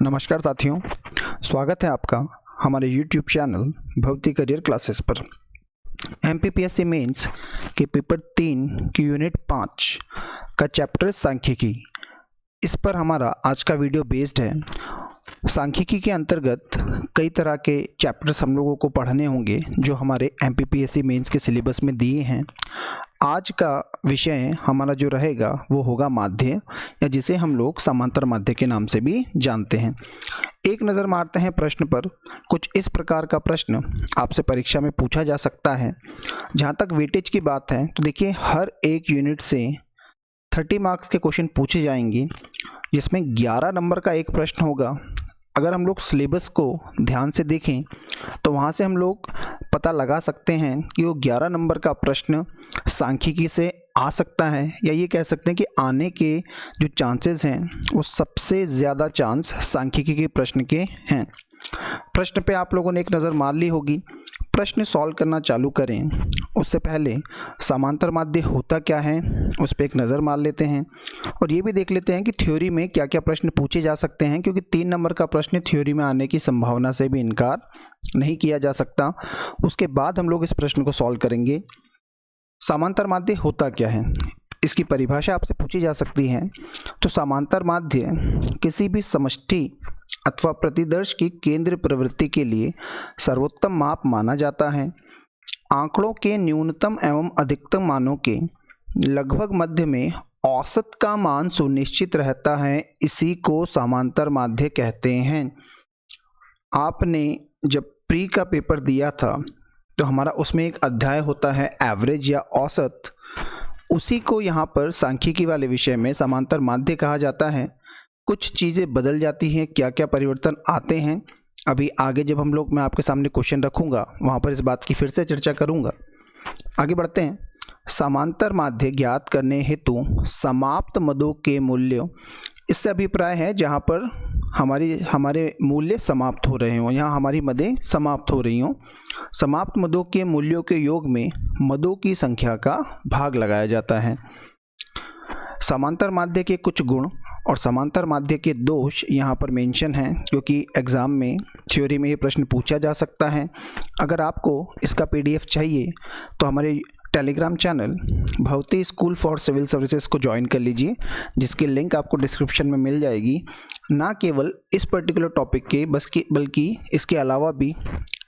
नमस्कार साथियों, स्वागत है आपका हमारे YouTube चैनल भौतिक करियर क्लासेस पर। MPPSC मेंस के पेपर 3 की यूनिट 5 का चैप्टर सांख्यिकी, इस पर हमारा आज का वीडियो बेस्ड है। सांख्यिकी के अंतर्गत कई तरह के चैप्टर्स हम लोगों को पढ़ने होंगे जो हमारे MPPSC मेंस के सिलेबस में दिए हैं। आज का विषय हमारा जो रहेगा वो होगा माध्य, या जिसे हम लोग समांतर माध्य के नाम से भी जानते हैं। एक नज़र मारते हैं प्रश्न पर। कुछ इस प्रकार का प्रश्न आपसे परीक्षा में पूछा जा सकता है। जहाँ तक वेटेज की बात है तो देखिए, हर एक यूनिट से 30 मार्क्स के क्वेश्चन पूछे जाएंगे, जिसमें 11 नंबर का एक प्रश्न होगा। अगर हम लोग सिलेबस को ध्यान से देखें तो वहाँ से हम लोग पता लगा सकते हैं कि वो 11 नंबर का प्रश्न सांख्यिकी से आ सकता है, या ये कह सकते हैं कि आने के जो चांसेस हैं वो सबसे ज़्यादा चांस सांख्यिकी के प्रश्न के हैं। प्रश्न पे आप लोगों ने एक नज़र मार ली होगी। प्रश्न सॉल्व करना चालू करें उससे पहले समांतर माध्य होता क्या है उस पर एक नज़र मार लेते हैं, और ये भी देख लेते हैं कि थ्योरी में क्या क्या प्रश्न पूछे जा सकते हैं, क्योंकि 3 नंबर का प्रश्न थ्योरी में आने की संभावना से भी इनकार नहीं किया जा सकता। उसके बाद हम लोग इस प्रश्न को सॉल्व करेंगे। समांतर माध्य होता क्या है, इसकी परिभाषा आपसे पूछी जा सकती है। तो समांतर माध्य किसी भी समष्टि अथवा प्रतिदर्श की केंद्र प्रवृत्ति के लिए सर्वोत्तम माप माना जाता है। आंकड़ों के न्यूनतम एवं अधिकतम मानों के लगभग मध्य में औसत का मान सुनिश्चित रहता है, इसी को समांतर माध्य कहते हैं। आपने जब प्री का पेपर दिया था तो हमारा उसमें एक अध्याय होता है एवरेज या औसत, उसी को यहाँ पर सांख्यिकी वाले विषय में समांतर माध्य कहा जाता है। कुछ चीज़ें बदल जाती हैं, क्या क्या परिवर्तन आते हैं, अभी आगे जब हम लोग मैं आपके सामने क्वेश्चन रखूँगा वहाँ पर इस बात की फिर से चर्चा करूँगा। आगे बढ़ते हैं। समांतर माध्य ज्ञात करने हेतु समाप्त मदों के मूल्यों, इससे अभिप्राय है जहाँ पर हमारे मूल्य समाप्त हो रहे हों, यहाँ हमारी मदें समाप्त हो रही हों। समाप्त मदों के मूल्यों के योग में मदों की संख्या का भाग लगाया जाता है। समांतर माध्य के कुछ गुण और समांतर माध्य के दोष यहाँ पर मेंशन हैं, क्योंकि एग्ज़ाम में थ्योरी में ये प्रश्न पूछा जा सकता है। अगर आपको इसका PDF चाहिए तो हमारे टेलीग्राम चैनल भौतिक स्कूल फॉर सिविल सर्विसेज को ज्वाइन कर लीजिए, जिसकी लिंक आपको डिस्क्रिप्शन में मिल जाएगी। ना केवल इस पर्टिकुलर टॉपिक के बल्कि इसके अलावा भी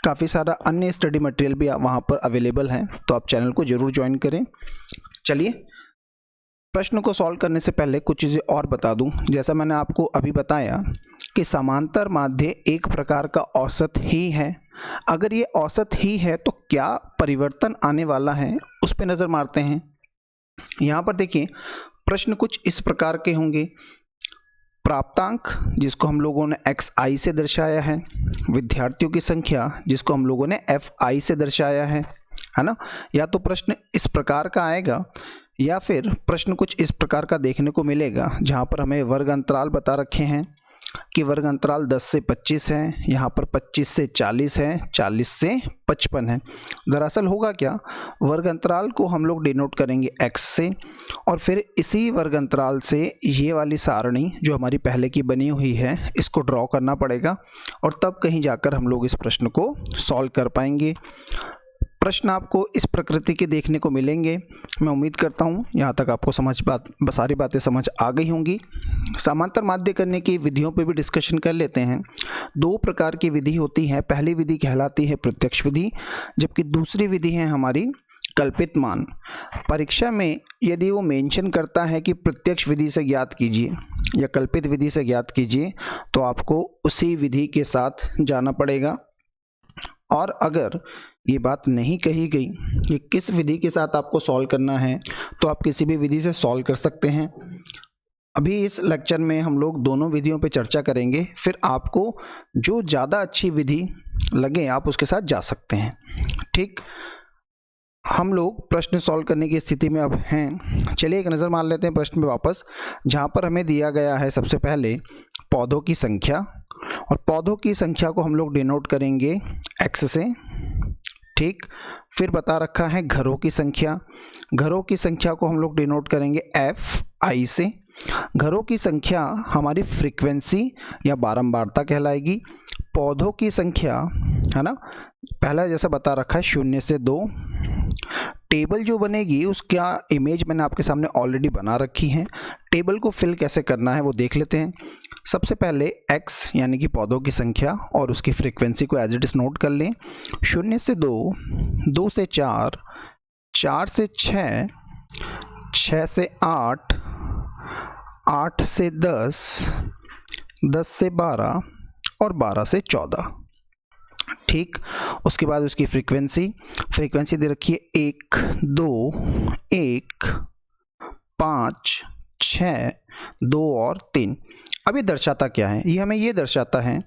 काफ़ी सारा अन्य स्टडी मटेरियल भी वहाँ पर अवेलेबल है, तो आप चैनल को ज़रूर ज्वाइन करें। चलिए, प्रश्न को सॉल्व करने से पहले कुछ चीज़ें और बता दूं। जैसा मैंने आपको अभी बताया कि समांतर माध्य एक प्रकार का औसत ही है। अगर ये औसत ही है तो क्या परिवर्तन आने वाला है उस पर नज़र मारते हैं। यहाँ पर देखिए, प्रश्न कुछ इस प्रकार के होंगे। प्राप्तांक, जिसको हम लोगों ने XI से दर्शाया है, विद्यार्थियों की संख्या जिसको हम लोगों ने FI से दर्शाया है ना। या तो प्रश्न इस प्रकार का आएगा, या फिर प्रश्न कुछ इस प्रकार का देखने को मिलेगा जहाँ पर हमें वर्ग अंतराल बता रखे हैं कि वर्ग अंतराल 10 से 25 है, यहाँ पर 25 से 40 है, 40 से 55 है। दरअसल होगा क्या, वर्ग अंतराल को हम लोग डिनोट करेंगे x से, और फिर इसी वर्ग अंतराल से ये वाली सारणी जो हमारी पहले की बनी हुई है इसको ड्रॉ करना पड़ेगा, और तब कहीं जाकर हम लोग इस प्रश्न को सॉल्व कर पाएंगे। प्रश्न आपको इस प्रकृति के देखने को मिलेंगे। मैं उम्मीद करता हूँ यहाँ तक आपको सारी बातें समझ आ गई होंगी। समांतर माध्य करने की विधियों पे भी डिस्कशन कर लेते हैं। 2 प्रकार की विधि होती है। पहली विधि कहलाती है प्रत्यक्ष विधि, जबकि दूसरी विधि है हमारी कल्पित मान। परीक्षा में यदि वो मेंशन करता है कि प्रत्यक्ष विधि से ज्ञात कीजिए या कल्पित विधि से ज्ञात कीजिए, तो आपको उसी विधि के साथ जाना पड़ेगा। और अगर ये बात नहीं कही गई कि किस विधि के साथ आपको सॉल्व करना है, तो आप किसी भी विधि से सॉल्व कर सकते हैं। अभी इस लेक्चर में हम लोग दोनों विधियों पे चर्चा करेंगे, फिर आपको जो ज़्यादा अच्छी विधि लगे आप उसके साथ जा सकते हैं। ठीक, हम लोग प्रश्न सॉल्व करने की स्थिति में अब हैं। चलिए एक नज़र मार लेते हैं प्रश्न पे वापस, जहाँ पर हमें दिया गया है सबसे पहले पौधों की संख्या, और पौधों की संख्या को हम लोग डिनोट करेंगे x से। ठीक, फिर बता रखा है घरों की संख्या, घरों की संख्या को हम लोग डिनोट करेंगे FI से। घरों की संख्या हमारी फ्रीक्वेंसी या बारंबारता कहलाएगी। पौधों की संख्या, है ना, पहला जैसा बता रखा है 0 से 2। टेबल जो बनेगी उसका इमेज मैंने आपके सामने ऑलरेडी बना रखी है। टेबल को फिल कैसे करना है वो देख लेते हैं। सबसे पहले x यानी कि पौधों की संख्या और उसकी फ्रीक्वेंसी को एज इट इज नोट कर लें। 0 से 2, 2 से 4, 4 से 6, 6 से 8, 8 से 10, 10 से 12 और 12 से 14। ठीक, उसके बाद उसकी फ्रीक्वेंसी दे रखी है 1, 2, 1, 5, 6, 2 और 3। अब ये दर्शाता क्या है? ये हमें ये दर्शाता है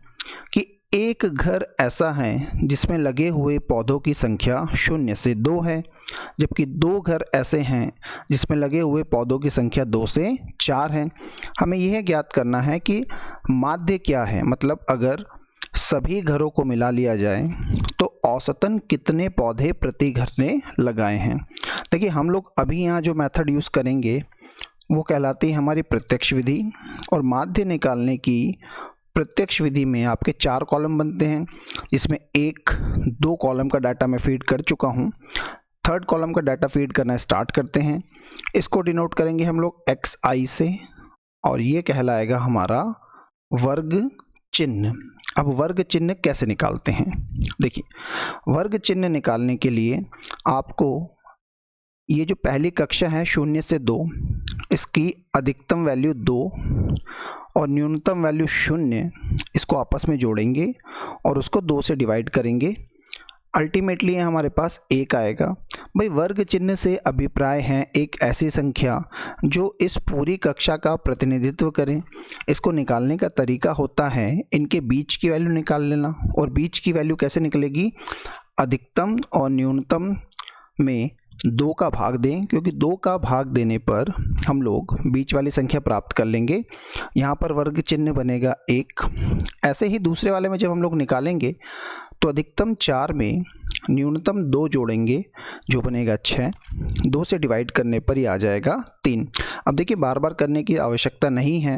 कि एक घर ऐसा है जिसमें लगे हुए पौधों की संख्या 0 से 2 है, जबकि 2 घर ऐसे हैं जिसमें लगे हुए पौधों की संख्या 2 से 4 है। हमें यह ज्ञात करना है कि माध्य क्या है, मतलब अगर सभी घरों को मिला लिया जाए तो औसतन कितने पौधे प्रति घर ने लगाए हैं। देखिए, हम लोग अभी यहाँ जो मेथड यूज़ करेंगे वो कहलाती है हमारी प्रत्यक्ष विधि। और माध्य निकालने की प्रत्यक्ष विधि में आपके 4 कॉलम बनते हैं, जिसमें 1, 2 कॉलम का डाटा मैं फीड कर चुका हूँ। थर्ड कॉलम का डाटा फीड करना स्टार्ट करते हैं। इसको डिनोट करेंगे हम लोग xi से, और ये कहलाएगा हमारा वर्ग चिन्ह। अब वर्ग चिन्ह कैसे निकालते हैं? देखिए, वर्ग चिन्ह निकालने के लिए आपको ये जो पहली कक्षा है 0 से 2, इसकी अधिकतम वैल्यू 2 और न्यूनतम वैल्यू 0, इसको आपस में जोड़ेंगे और उसको 2 से डिवाइड करेंगे। अल्टीमेटली हमारे पास 1 आएगा। भाई, वर्ग चिन्ह से अभिप्राय है एक ऐसी संख्या जो इस पूरी कक्षा का प्रतिनिधित्व करें। इसको निकालने का तरीका होता है इनके बीच की वैल्यू निकाल लेना। और बीच की वैल्यू कैसे निकलेगी? अधिकतम और न्यूनतम में 2 का भाग दें, क्योंकि 2 का भाग देने पर हम लोग बीच वाली संख्या प्राप्त कर लेंगे। यहाँ पर वर्ग चिन्ह बनेगा 1। ऐसे ही दूसरे वाले में जब हम लोग निकालेंगे तो अधिकतम 4 में न्यूनतम 2 जोड़ेंगे, जो बनेगा 6। 2 से डिवाइड करने पर ही आ जाएगा 3। अब देखिए, बार बार करने की आवश्यकता नहीं है।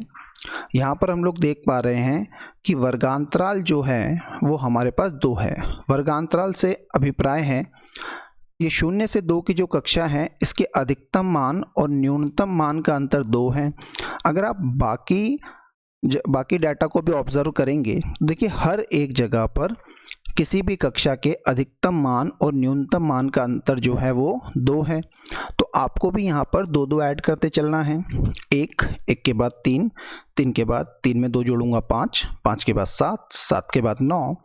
यहाँ पर हम लोग देख पा रहे हैं कि वर्गांतराल जो है वो हमारे पास 2 है। वर्गांतराल से अभिप्राय है ये 0 से 2 की जो कक्षा है इसके अधिकतम मान और न्यूनतम मान का अंतर 2 है। अगर आप बाकी डाटा को भी ऑब्जर्व करेंगे, देखिए हर एक जगह पर किसी भी कक्षा के अधिकतम मान और न्यूनतम मान का अंतर जो है वो 2 है। तो आपको भी यहाँ पर 2 ऐड करते चलना है। 1 के बाद 3, 3 के बाद 3 में 2 जोड़ूंगा 5, 5 के बाद 7, 7 के बाद 9,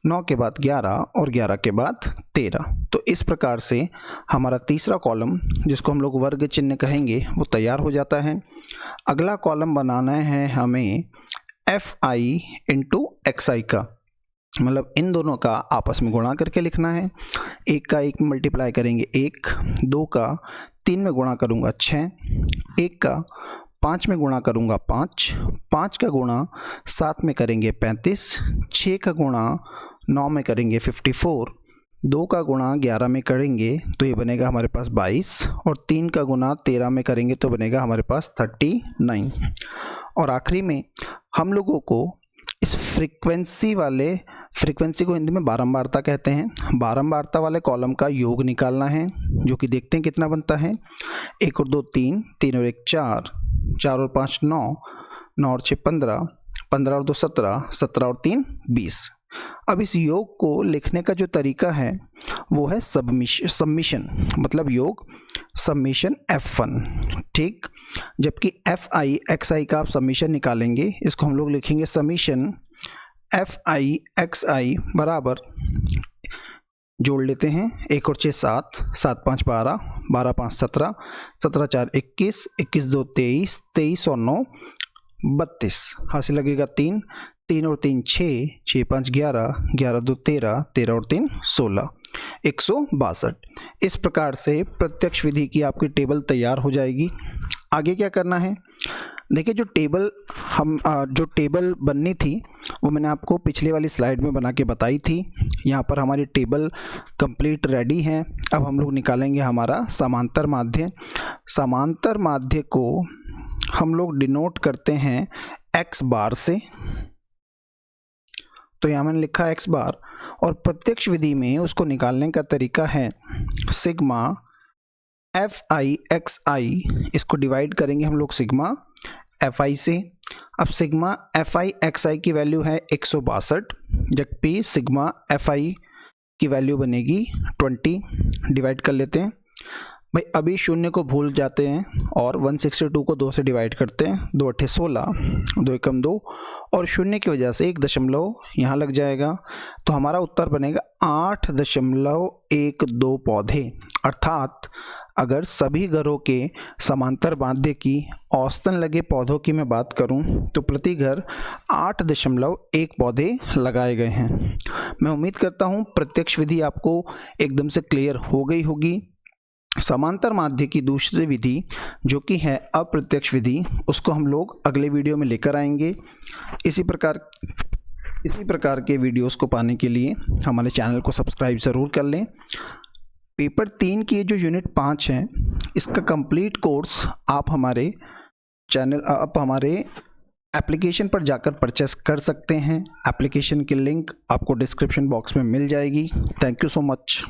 9 के बाद 11 और 11 के बाद 13। तो इस प्रकार से हमारा तीसरा कॉलम, जिसको हम लोग वर्ग चिन्ह कहेंगे, वो तैयार हो जाता है। अगला कॉलम बनाना है हमें fi इंटू xi का, मतलब इन दोनों का आपस में गुणा करके लिखना है। 1 का 1 में मल्टीप्लाई करेंगे 1, 2 का 3 में गुणा करूँगा 6, 1 का 5 में गुणा करूँगा 5, 5 का गुणा 7 में करेंगे 35, 6 का गुणा 9 में करेंगे 54, 2 का गुणा 11 में करेंगे तो ये बनेगा हमारे पास 22, और 3 का गुणा 13 में करेंगे तो बनेगा हमारे पास 39। और आखिरी में हम लोगों को इस फ्रीक्वेंसी को हिंदी में बारंबारता कहते हैं। बारंबारता वाले कॉलम का योग निकालना है, जो कि देखते हैं कितना बनता है। 1 और 2 3, 3 और 1 4, 4 और 5 9, 9 और 6 15, 15 और 2 17, 17 और 3 20। अब इस योग को लिखने का जो तरीका है वो है सबमिशन, मतलब योग समीशन f1। ठीक, जबकि fi xi का आप समीशन निकालेंगे, इसको हम लोग लिखेंगे समीशन fi xi बराबर, जोड़ लेते हैं 1 और 6 7, 7 5 12, 12 5 17, 17 4 21, 21 2 23, 23 और 9 32, हासिल लगेगा 3, 3 और 3 6, 6 5 11, 11 2 13, 13 और 3 16, 162। इस प्रकार से प्रत्यक्ष विधि की आपकी टेबल तैयार हो जाएगी। आगे क्या करना है? देखिए, जो टेबल बननी थी वो मैंने आपको पिछले वाली स्लाइड में बना के बताई थी। यहाँ पर हमारी टेबल कंप्लीट रेडी है। अब हम लोग निकालेंगे हमारा समांतर माध्य। समांतर माध्य को हम लोग डिनोट करते हैं x बार से। तो यहाँ मैंने लिखा x बार, और प्रत्यक्ष विधि में उसको निकालने का तरीका है सिग्मा fi xi, इसको डिवाइड करेंगे हम लोग सिग्मा fi से। अब सिग्मा fi xi की वैल्यू है 162, जबकि सिग्मा fi की वैल्यू बनेगी 20। डिवाइड कर लेते हैं भाई, अभी शून्य को भूल जाते हैं और 162 को 2 से डिवाइड करते हैं। 2 अट्ठे 16, 2 एकम 2, और शून्य की वजह से 1 दशमलव यहाँ लग जाएगा, तो हमारा उत्तर बनेगा 8.12 पौधे। अर्थात अगर सभी घरों के समांतर बाध्य की औसतन लगे पौधों की मैं बात करूं तो प्रति घर 8.1 पौधे लगाए गए हैं। मैं उम्मीद करता हूं प्रत्यक्ष विधि आपको एकदम से क्लियर हो गई होगी। समांतर माध्य की दूसरी विधि जो कि है अप्रत्यक्ष विधि, उसको हम लोग अगले वीडियो में लेकर आएंगे। इसी प्रकार के वीडियोस को पाने के लिए हमारे चैनल को सब्सक्राइब ज़रूर कर लें। पेपर 3 की जो यूनिट 5 है, इसका कंप्लीट कोर्स आप हमारे एप्लीकेशन पर जाकर परचेस कर सकते हैं। एप्लीकेशन की लिंक आपको डिस्क्रिप्शन बॉक्स में मिल जाएगी। Thank you so much.